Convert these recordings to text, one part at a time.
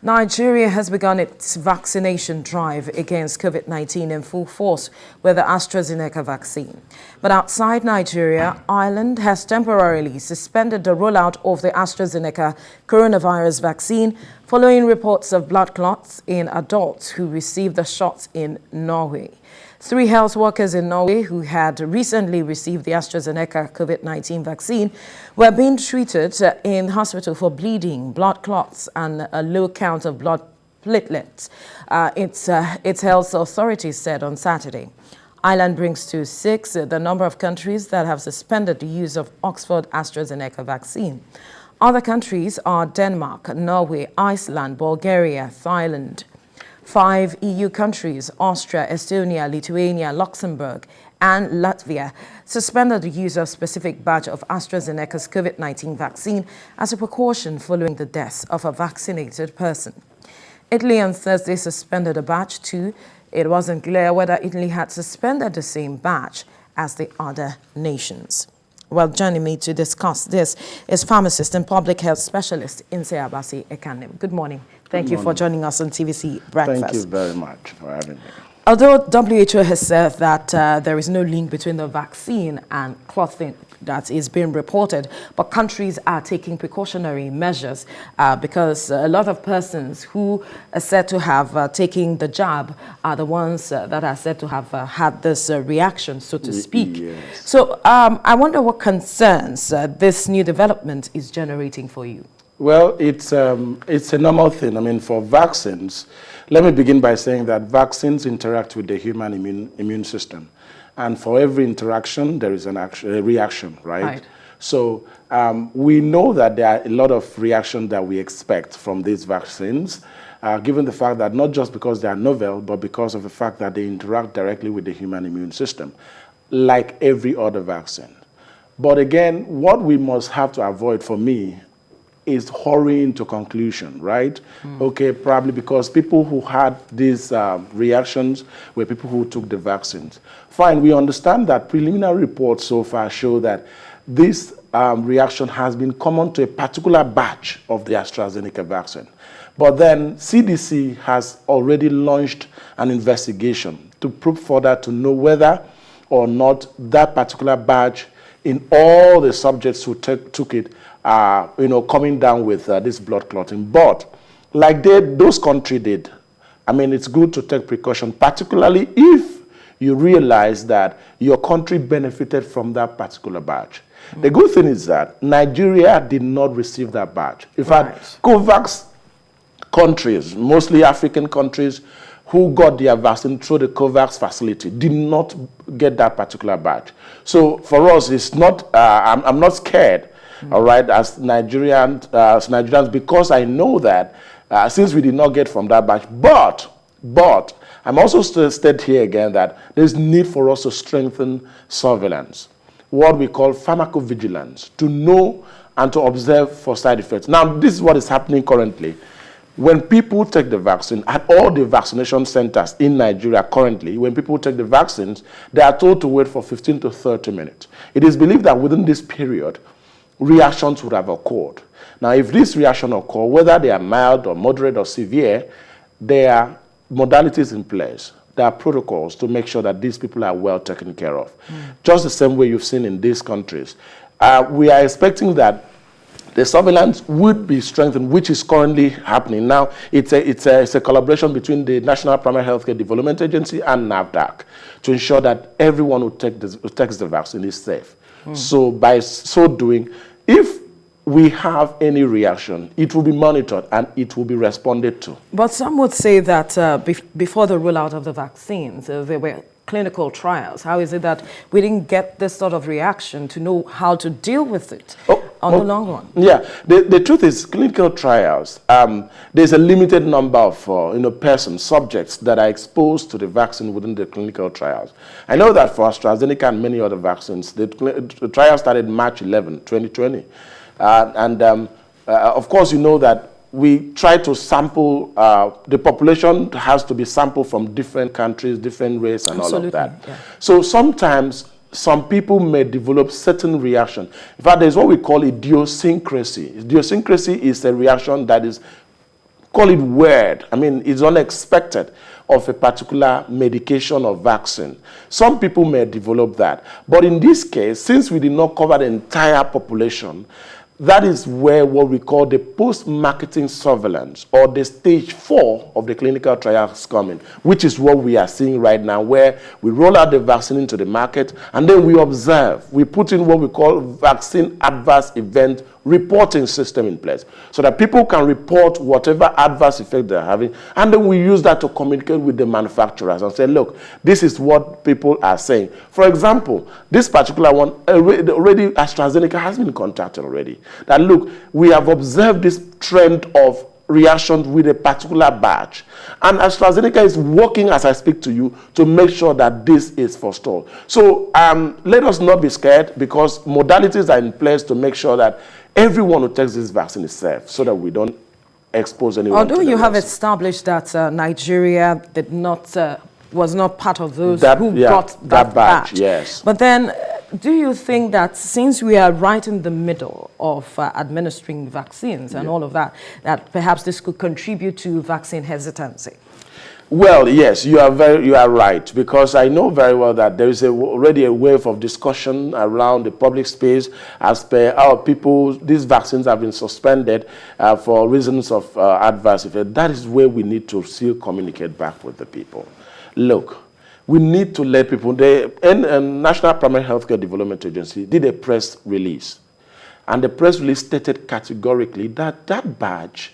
Nigeria has begun its vaccination drive against COVID-19 in full force with the AstraZeneca vaccine. But outside Nigeria, Ireland has temporarily suspended the rollout of the AstraZeneca coronavirus vaccine following reports of blood clots in adults who received the shots in Norway. 3 health workers in Norway who had recently received the AstraZeneca COVID-19 vaccine were being treated in hospital for bleeding, blood clots, and a low count of blood platelets, its health authorities said on Saturday. Ireland brings to 6 the number of countries that have suspended the use of Oxford AstraZeneca vaccine. Other countries are Denmark, Norway, Iceland, Bulgaria, Thailand. 5 EU countries, Austria, Estonia, Lithuania, Luxembourg, and Latvia, suspended the use of specific batch of AstraZeneca's COVID-19 vaccine as a precaution following the death of a vaccinated person. Italy on Thursday suspended a batch too. It wasn't clear whether Italy had suspended the same batch as the other nations. Well, joining me to discuss this is pharmacist and public health specialist Abasi Ekanem. Good morning. Thank you for joining us on TVC Breakfast. Thank you very much for having me. Although WHO has said that there is no link between the vaccine and clotting that is being reported, but countries are taking precautionary measures because a lot of persons who are said to have taken the jab are the ones that are said to have had this reaction, so to speak. Yes. So I wonder what concerns this new development is generating for you. Well, it's a normal thing. I mean, for vaccines, let me begin by saying that vaccines interact with the human immune system. And for every interaction, there is a reaction, right? So we know that there are a lot of reactions that we expect from these vaccines, given the fact that not just because they are novel, but because of the fact that they interact directly with the human immune system, like every other vaccine. But again, what we must have to avoid, for me, is hurrying to conclusion, right? Okay, probably because people who had these reactions were people who took the vaccines. Fine, we understand that preliminary reports so far show that this reaction has been common to a particular batch of the AstraZeneca vaccine. But then CDC has already launched an investigation to probe further to know whether or not that particular batch in all the subjects who took it coming down with this blood clotting. But like those countries did, I mean, it's good to take precaution, particularly if you realize that your country benefited from that particular batch. The good thing is that Nigeria did not receive that batch. In fact, COVAX countries, mostly African countries, who got their vaccine through the COVAX facility did not get that particular batch. So for us, it's not, I'm not scared, all right, as Nigerians, because I know that since we did not get from that batch, but I'm also stated here again that there's need for us to strengthen surveillance, what we call pharmacovigilance, to know and to observe for side effects. Now, this is what is happening currently. When people take the vaccine, at all the vaccination centers in Nigeria currently, when people take the vaccines, they are told to wait for 15 to 30 minutes. It is believed that within this period, reactions would have occurred. Now, if this reaction occurs, whether they are mild or moderate or severe, there are modalities in place. There are protocols to make sure that these people are well taken care of. Just the same way you've seen in these countries. We are expecting that the surveillance would be strengthened, which is currently happening. Now, it's a collaboration between the National Primary Healthcare Development Agency and NAFDAC to ensure that everyone who takes the vaccine is safe. So by so doing, if we have any reaction, it will be monitored and it will be responded to. But some would say that before the rollout of the vaccines, there were clinical trials. How is it that we didn't get this sort of reaction to know how to deal with it on the long run? Yeah, the truth is clinical trials, there's a limited number of persons, subjects that are exposed to the vaccine within the clinical trials. I know that for AstraZeneca and many other vaccines, the trial started March 11, 2020. Of course, you know that we try to sample, the population has to be sampled from different countries, different race, and all of that. Yeah. So sometimes some people may develop certain reaction. In fact, there's what we call idiosyncrasy. Idiosyncrasy is a reaction that is call it weird. I mean, it's unexpected of a particular medication or vaccine. Some people may develop that. But in this case, since we did not cover the entire population, that is where what we call the post-marketing surveillance or the stage 4 of the clinical trials coming, which is what we are seeing right now, where we roll out the vaccine into the market and then we observe. We put in what we call vaccine adverse event reporting system in place so that people can report whatever adverse effect they're having, and then we use that to communicate with the manufacturers and say, look, this is what people are saying. For example, this particular one, already AstraZeneca has been contacted already, that look, we have observed this trend of reaction with a particular batch, and AstraZeneca is working as I speak to you to make sure that this is forestalled. So let us not be scared, because modalities are in place to make sure that everyone who takes this vaccine is safe, so that we don't expose anyone. Although you have established that Nigeria did not was not part of those who got that batch. Yes. But then, do you think that since we are right in the middle of administering vaccines and all of that, that perhaps this could contribute to vaccine hesitancy? Well, yes, you are right, because I know very well that there is already a wave of discussion around the public space as per our people. These vaccines have been suspended for reasons of adverse effect. That is where we need to still communicate back with the people. Look, we need to let people. The National Primary Healthcare Development Agency did a press release, and the press release stated categorically that that badge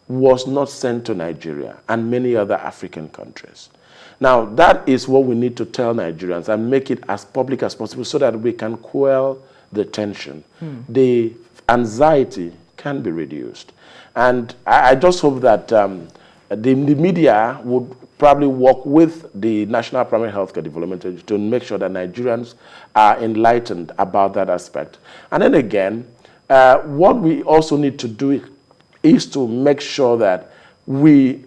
was not sent to Nigeria and many other African countries. Now, that is what we need to tell Nigerians and make it as public as possible so that we can quell the tension. The anxiety can be reduced. And I just hope that the media would probably work with the National Primary Healthcare Development Agency to make sure that Nigerians are enlightened about that aspect. And then again, what we also need to do is to make sure that we,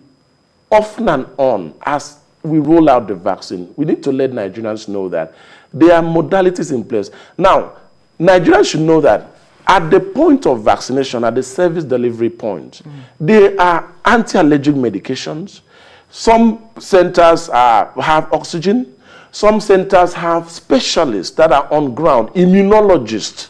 often and on, as we roll out the vaccine, we need to let Nigerians know that there are modalities in place. Now, Nigerians should know that at the point of vaccination, at the service delivery point, there are anti-allergic medications. Some centers have oxygen. Some centers have specialists that are on ground, immunologists.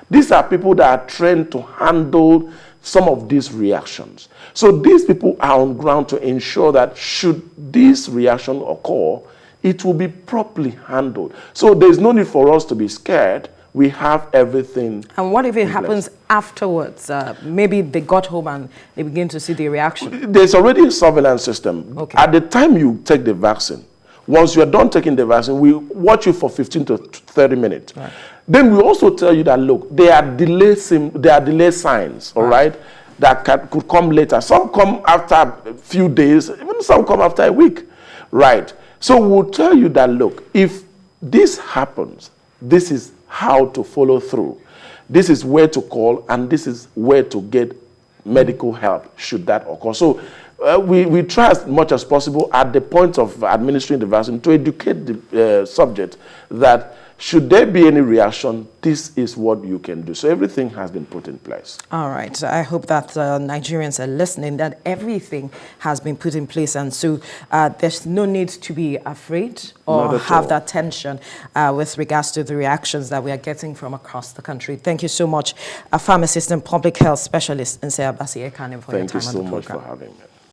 These are people that are trained to handle some of these reactions. So these people are on ground to ensure that should this reaction occur, it will be properly handled. So there's no need for us to be scared. We have everything. And what if it happens afterwards? Maybe they got home and they begin to see the reaction. There's already a surveillance system. Okay. At the time you take the vaccine, once you're done taking the vaccine, we watch you for 15 to 30 minutes. Right. Then we also tell you that, look, there are delayed signs, all right, that could come later. Some come after a few days, even some come after a week, right? So we'll tell you that, look, if this happens, this is how to follow through. This is where to call, and this is where to get medical help should that occur. So we try as much as possible at the point of administering the vaccine to educate the subject that should there be any reaction, this is what you can do. So everything has been put in place. All right. So I hope that Nigerians are listening, that everything has been put in place. And so there's no need to be afraid or have that tension with regards to the reactions that we are getting from across the country. Thank you so much, a pharmacist and public health specialist, Abasi Ekanem, for your time on the program. Thank you so much for having me.